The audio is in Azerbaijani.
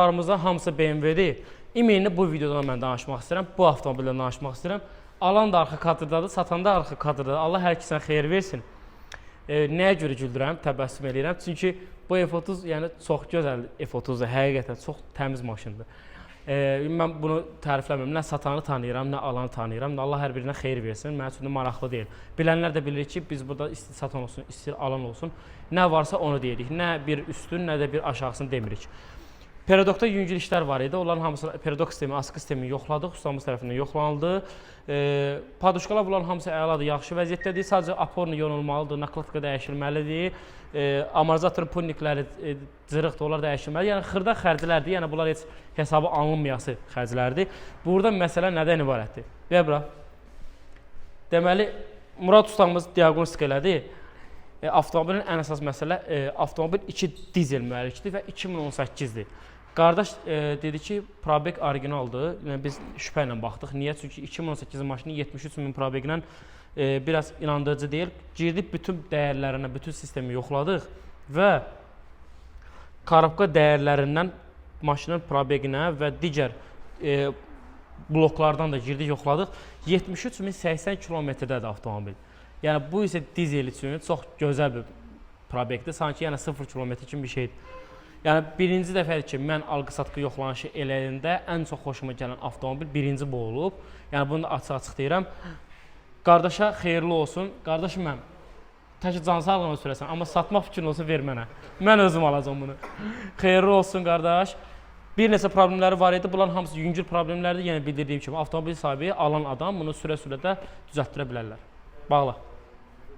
Aramızda hamısı BMW-dir. İmeyini bu videoda mən danışmaq istəyirəm. Bu avtomobildən danışmaq istəyirəm. Alan da arxa kadrdadır, satan da arxa kadrdadır. Allah hər ikisinə xeyir versin. Nəyə görə güldürəm, təbəssüm edirəm? Çünki bu F30 yəni çox gözəl F30-dur. Həqiqətən çox təmiz maşındır. Mən bunu tərifləmirəm. Nə satanı tanıyıram, nə alanı tanıyıram. Allah hər birinə xeyir versin. Mənim üçün də maraqlı deyil. Bilənlər də bilir ki, biz burada istər satan olsun, istər alan olsun. Nə varsa onu deyirik. Nə bir üstün, nə də bir aşağısını demirik. Perodokda yüngül işlər var idi. Onların hamısını perodok sistemi, askı sistemi yoxladıq. Ustamız tərəfindən yoxlanıldı. Paduşkalar bunların hamısı əladır, yaxşı vəziyyətdədir. Sadəcə apornu yonulmalıdır, nakladka dəyişilməlidir. Amortizatorun punnikləri cırıqdır, onlar dəyişilməlidir. Yəni xırda xərclərdir. Yəni bunlar heç hesabı alınmayası xərclərdir. Burada məsələ nədən ibarətdir? Və bura. Deməli, Murad ustamız diaqnostik elədi. Avtomobilin ən əsas məsələ avtomobil 2 dizel mühərrikdir və 2018-dir. Qardaş dedi ki, probek orijinaldır. Yəni, biz şübhə ilə baxdıq. Niyə? Çünki 2018 maşını 73 min probeklə biraz inandırıcı deyil. Girdik bütün dəyərlərinə, bütün sistemi yoxladıq və korobka dəyərlərindən maşının probekinə və digər bloklardan da girdik, yoxladıq. 73 min 80 kilometrdədir avtomobil. Yəni bu isə dizel üçün çox gözəl bir probekdir. Sanki yəni 0 kilometr kimi bir şeydir. Yəni birinci dəfədir ki, mən alqı-satqı yoxlanışı eləyəndə ən çox xoşuma gələn avtomobil birinci bu olub. Yəni bunu da açıq-açıq deyirəm. Qardaşa xeyirli olsun. Qardaşım mən təki can sağlığına sürəsən, amma satmaq fikrin olsa ver mənə. Mən özüm alacağım bunu. Xeyirli olsun qardaş. Bir neçə problemləri var idi. Bunların hamısı yüngül problemlərdir. Yəni bildirdiyim kimi avtomobil sahibi, alan adam bunu sürə-sürə də düzəltdirə bilərlər. Bağla.